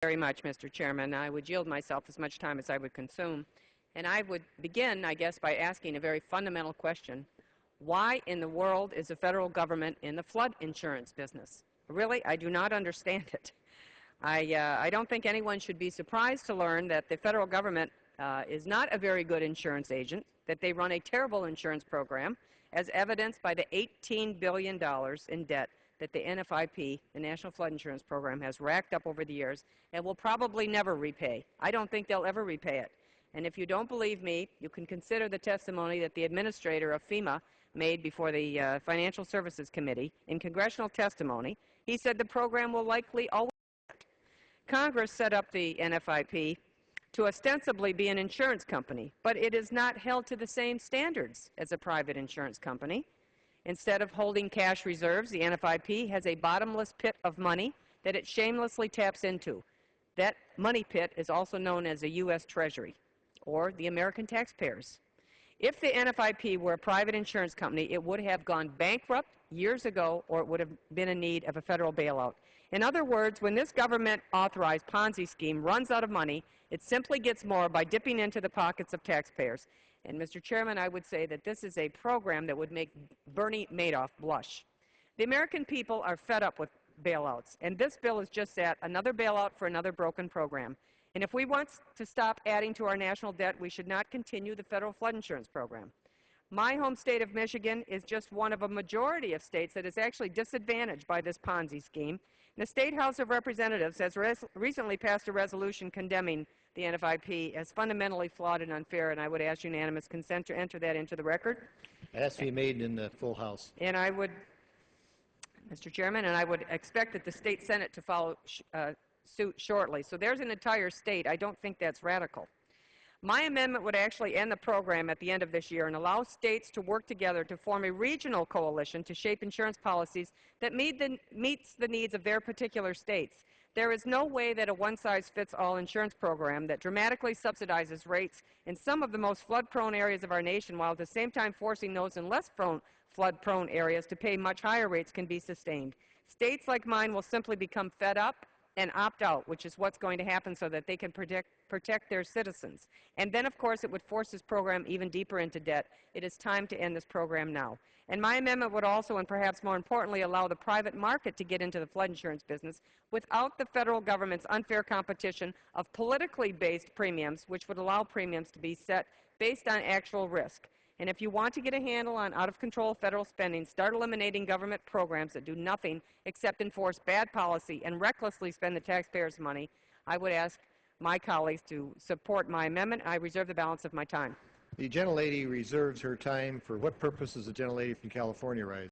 Very much, Mr. Chairman. I would yield myself as much time as I would consume. And I would begin, I guess, by asking a very fundamental question. Why in the world is the federal government in the flood insurance business? Really, I do not understand it. I don't think anyone should be surprised to learn that the federal government is not a very good insurance agent, that they run a terrible insurance program, as evidenced by the $18 billion in debt that the NFIP, the National Flood Insurance Program, has racked up over the years and will probably never repay. I don't think they'll ever repay it. And if you don't believe me, you can consider the testimony that the administrator of FEMA made before the Financial Services Committee in congressional testimony. He said the program will likely always. Congress set up the NFIP to ostensibly be an insurance company, but it is not held to the same standards as a private insurance company. Instead of holding cash reserves, the NFIP has a bottomless pit of money that it shamelessly taps into. That money pit is also known as the U.S. Treasury, or the American taxpayers. If the NFIP were a private insurance company, it would have gone bankrupt years ago, or it would have been in need of a federal bailout. In other words, when this government-authorized Ponzi scheme runs out of money, it simply gets more by dipping into the pockets of taxpayers. And, Mr. Chairman, I would say that this is a program that would make Bernie Madoff blush. The American people are fed up with bailouts, and this bill is just that, another bailout for another broken program. And if we want to stop adding to our national debt, we should not continue the federal flood insurance program. My home state of Michigan is just one of a majority of states that is actually disadvantaged by this Ponzi scheme. And the State House of Representatives has recently passed a resolution condemning the NFIP as fundamentally flawed and unfair, and I would ask unanimous consent to enter that into the record. It has to be made in the full House. And I would, Mr. Chairman, and I would expect that the State Senate to follow suit shortly. So there's an entire state. I don't think that's radical. My amendment would actually end the program at the end of this year and allow states to work together to form a regional coalition to shape insurance policies that meets the needs of their particular states. There is no way that a one-size-fits-all insurance program that dramatically subsidizes rates in some of the most flood-prone areas of our nation while at the same time forcing those in less flood-prone areas to pay much higher rates can be sustained. States like mine will simply become fed up and opt out, which is what's going to happen so that they can protect their citizens. And then, of course, it would force this program even deeper into debt. It is time to end this program now. And my amendment would also, and perhaps more importantly, allow the private market to get into the flood insurance business without the federal government's unfair competition of politically based premiums, which would allow premiums to be set based on actual risk. And if you want to get a handle on out-of-control federal spending, start eliminating government programs that do nothing except enforce bad policy and recklessly spend the taxpayers' money. I would ask my colleagues to support my amendment. I reserve the balance of my time. The gentlelady reserves her time. For what purpose does the gentlelady from California rise?